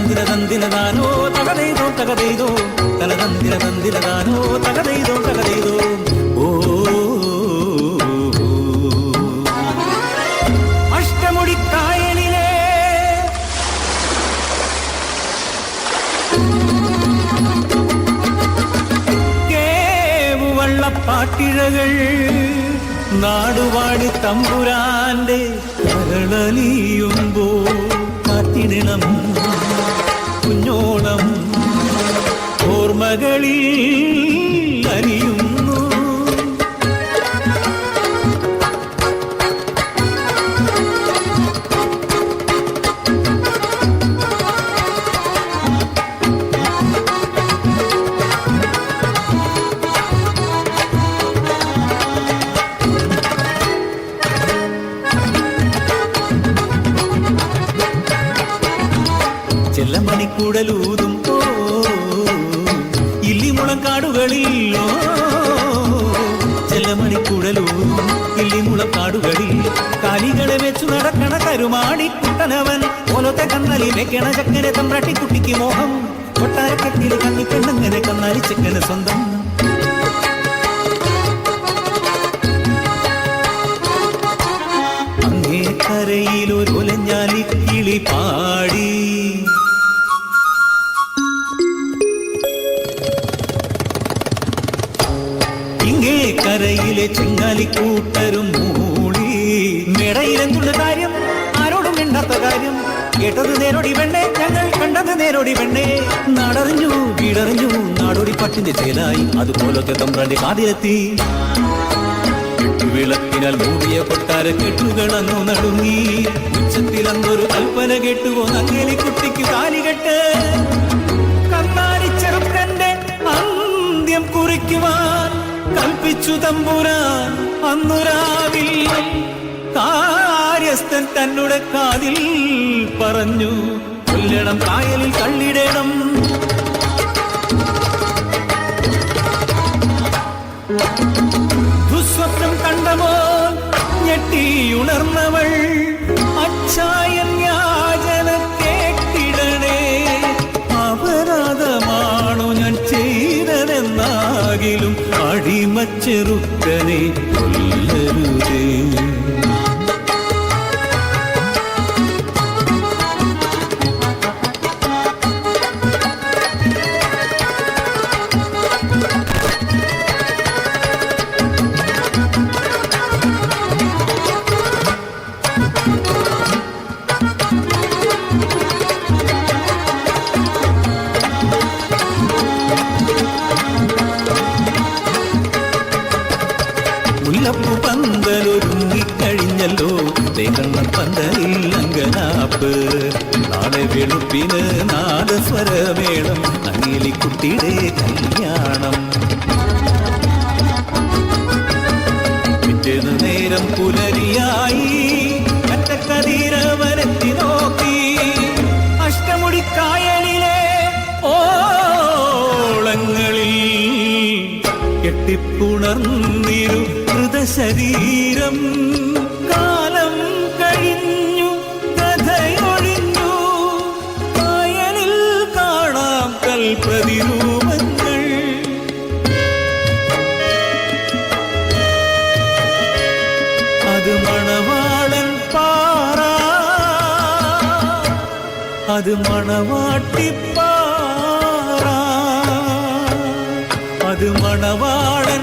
തനതന്തിരതന്തിരതാനോ തകതൈതോ തകതൈതോ തനതന്തിരതന്തിരതാനോ തകതൈതോ തകതൈതോ. ഓ അഷ്ടമുടിക്കായലിലെ കേവുവള്ളപ്പാട്ടിഴകൾ നാടുവാടി തമ്പുരാന്റെ കരളലിയുമ്പോ കാത്തിടണം കുഞ്ഞോളം ഓർമ്മകളിൽ അലിയുന്നു. ചെല്ലമണിക്കൂടലൂതും ഇല്ലിമുളക്കാടുകളിലോ ചെല്ലമണിക്കൂടലൂതും ഇല്ലിമുളക്കാടുകളിൽ കാലികളെ വെച്ചു നടക്കണ കരുമാടി കുട്ടനവൻ ഓലത്തെ കണ്ണലി വെക്കണ ചക്കനെ തമ്പ്രാട്ടിക്കുട്ടിക്ക് മോഹം കൊട്ടാരക്കെട്ടിൽ കണ്ണി പെണ്ണങ്ങനെ കന്നാലി ചെക്കന് സ്വന്തം. അങ്ങേ കരയിലൊരൊലഞ്ഞാലി കിളി പാടി ഇങ്ങേ കരയിലെ ചെങ്ങാലിക്കൂട്ടരും മൂളി. മേടയിലെന്തുള്ള കാര്യം ആരോടും മിണ്ടാത്ത കാര്യം കേട്ടത് നേരോടി പെണ്ണേ ഞങ്ങൾ കണ്ടത് നേരോടി പെണ്ണേ. നാടറിഞ്ഞു വീടറിഞ്ഞു നാടോടി പട്ടിന്റെ ചേലായി അതുപോലത്തെ തമ്പ്രാന്റെ കാതിലെത്തി. വിളക്കിനാൽ മൂടിയ കൊട്ടാര കെട്ടുകളങ്ങു നടുങ്ങി. ഉച്ചത്തിലന്നൊരു കൽപ്പന കേട്ടുവോ നങ്ങേലിക്കുട്ടിക്ക് താലികെട്ട്. കന്നാലി ചെറുക്കന്റെ അന്ത്യം കുറിക്കുവാൻ കൽപ്പിച്ചു തമ്പുരാൻ അന്നുരാവിൽ. കാര്യസ്ഥൻ തന്നുടെ കാതിൽ പറഞ്ഞു കൊല്ലണം കായലിൽ തള്ളിടണം. ദുസ്വപ്നം കണ്ടമോ ഞെട്ടിയുണർന്നവൾ അച്ചായൻ യാചന കേട്ടിടണേ. അപരാധമാണോ ഞാൻ ചെയ്തതെന്നാകിലും അടിമച്ചെറുക്കനെ കൊല്ലരുതേ. മുല്ലപ്പൂ പന്തലൊരുങ്ങിക്കഴിഞ്ഞല്ലോ തേങ്ങണ്ണ പന്തലിൽ അങ്കനാപ്പ്. നാളെ വെളുപ്പിന് നാദസ്വരമേളം നങ്ങേലിക്കുട്ടിയുടെ കല്യാണം. പിറ്റേന്ന് നേരം പുലരിയായി കറ്റക്കതിരവനെത്തി നോക്കി. അഷ്ടമുടിക്കായലിലെ ഓളങ്ങളിൽ കെട്ടിപ്പുണർന്നിരു ശരീരം. കാലം കഴിഞ്ഞു കഥയൊഴിഞ്ഞു കായലിൽ കാണാം കൽപ്രതിരൂപങ്ങൾ. അത് മണവാളൻ പാറ അത് മണവാട്ടിപ്പാറ അത് മണവാളൻ